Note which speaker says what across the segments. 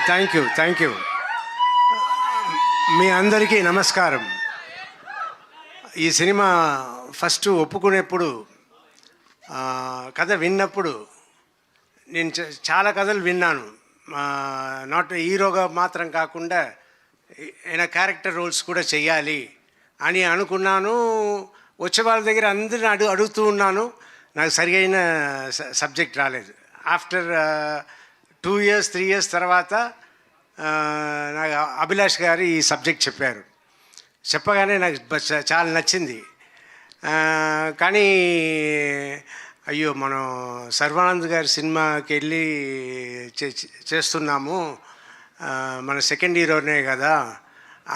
Speaker 1: Thank you. మీ అందరికీ నమస్కారం. ఈ సినిమా ఫస్ట్ ఒప్పుకునేప్పుడు, కథ విన్నప్పుడు నేను చాలా కథలు విన్నాను. నాట్ హీరోగా మాత్రం కాకుండా ఏమైనా క్యారెక్టర్ రోల్స్ కూడా చెయ్యాలి అని అనుకున్నాను. వచ్చే వాళ్ళ దగ్గర అందరిని అడుగుతూ ఉన్నాను. నాకు సరియైన సబ్జెక్ట్ రాలేదు. ఆఫ్టర్ 2 years 3 years తర్వాత నాకు అభిలాష్ గారు ఈ సబ్జెక్ట్ చెప్పారు. చెప్పగానే నాకు చాలా నచ్చింది. కానీ అయ్యో, మనం సర్వానంద్ గారి సినిమాకి వెళ్ళి చేస్తున్నాము, మన సెకండ్ హీరోనే కదా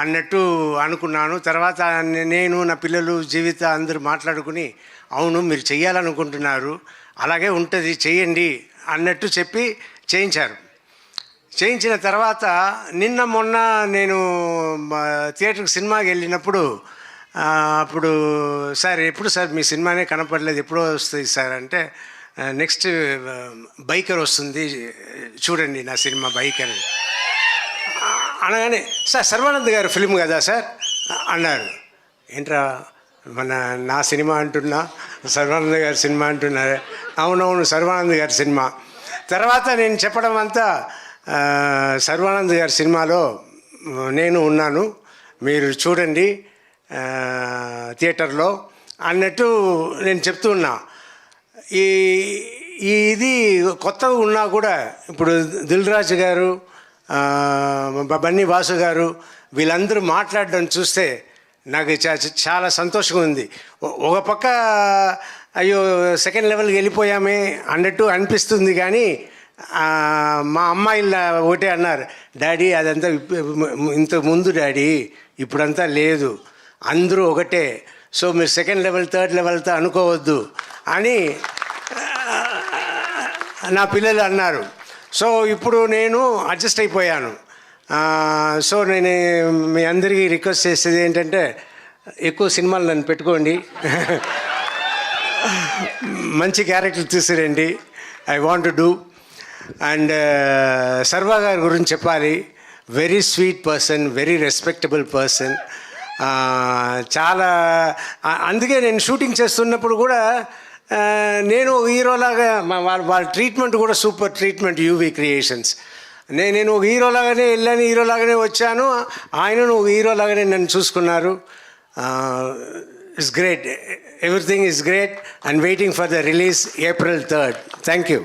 Speaker 1: అన్నట్టు అనుకున్నాను. తర్వాత నేను, నా పిల్లలు, జీవిత అందరూ మాట్లాడుకుని, అవును మీరు చెయ్యాలనుకుంటున్నారు, అలాగే ఉంటుంది, చెయ్యండి అన్నట్టు చెప్పి చేయించారు. చేయించిన తర్వాత మొన్న నేను థియేటర్కి సినిమాకి వెళ్ళినప్పుడు, అప్పుడు సార్ ఎప్పుడు సార్ మీ సినిమానే కనపడలేదు, ఎప్పుడో వస్తుంది సార్ అంటే, నెక్స్ట్ బైకర్ వస్తుంది చూడండి నా సినిమా బైకర్ అనగానే, సార్ సర్వానంద్ గారు ఫిల్మ్ కదా సార్ అన్నారు. ఏంట్రా నా సినిమా అంటున్నా, సర్వానంద్ గారి సినిమా అంటున్నారు. అవునవును సర్వానంద్ గారి సినిమా. తర్వాత నేను చెప్పడం అంతా, సర్వానంద్ గారి సినిమాలో నేను ఉన్నాను, మీరు చూడండి థియేటర్లో అన్నట్టు నేను చెప్తూ ఉన్నా. ఇది కొత్తగా ఉన్నా కూడా ఇప్పుడు దిల్ రాజు గారు, బన్నీ వాసు గారు వీళ్ళందరూ మాట్లాడడం చూస్తే నాకు చాలా సంతోషంగా ఉంది. ఒక పక్క అయ్యో సెకండ్ లెవెల్కి వెళ్ళిపోయామే అన్నట్టు అనిపిస్తుంది. కానీ మా అమ్మాయిలు ఒకటే అన్నారు, డాడీ అదంతా ఇంత ముందు డాడీ, ఇప్పుడంతా లేదు, అందరూ ఒకటే, సో మీరు సెకండ్ లెవెల్ థర్డ్ లెవెల్తో అనుకోవద్దు అని నా పిల్లలు అన్నారు. సో ఇప్పుడు నేను అడ్జస్ట్ అయిపోయాను. సో నేను మీ అందరికీ రిక్వెస్ట్ చేసేది ఏంటంటే, ఎక్కువ సినిమాలు నన్ను పెట్టుకోండి, మంచి క్యారెక్టర్ తీసుకురండి, I want to do. And Sarva గారి గురించి చెప్పాలి, very sweet person, very respectable person. చాలా, అందుకే నేను షూటింగ్ చేస్తున్నప్పుడు కూడా నేను హీరోలాగా వాళ్ళ ట్రీట్మెంట్ కూడా సూపర్ ట్రీట్మెంట్, యూవీ క్రియేషన్స్. నేను ఒక హీరోలాగానే వెళ్ళాను, హీరోలాగానే వచ్చాను, ఆయనను ఒక హీరోలాగానే నన్ను చూసుకున్నారు. It's great, everything is great and waiting for the release April 3rd. Thank you.